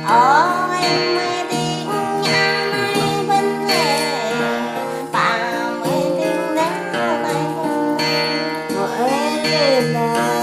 em mới tiếng nhà này vấn đề và mới tiếng đã này vấn đề của em là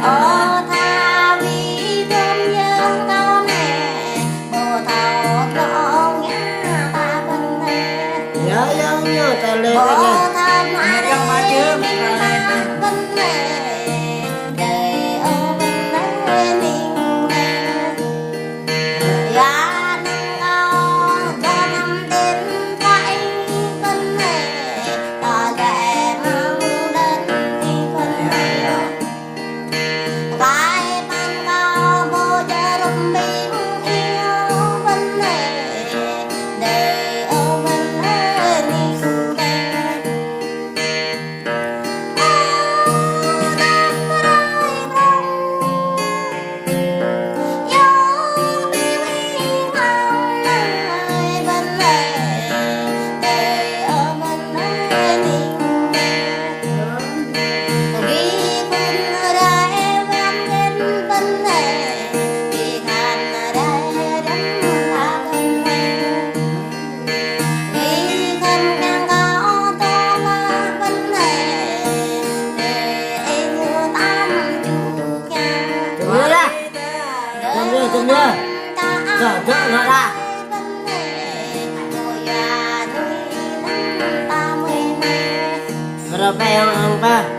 Ô tha vì thương nhớ cao nè bồ thảo trọn nhã ta vẫn thế nhớ ta lên bồ anh ơi. thảo mãi mình ta vẫn thế đời ô vẫn thế mình thế ya nâng cao cho năm tên phải vẫn thế ta lẽ mang đến thì vẫn thế vai ban cao bồ giờ rung bình yêu vẫn thế đời ô vẫn thế mình thế Tunggu ya. Cocok nggak dah? Berapa yang apa?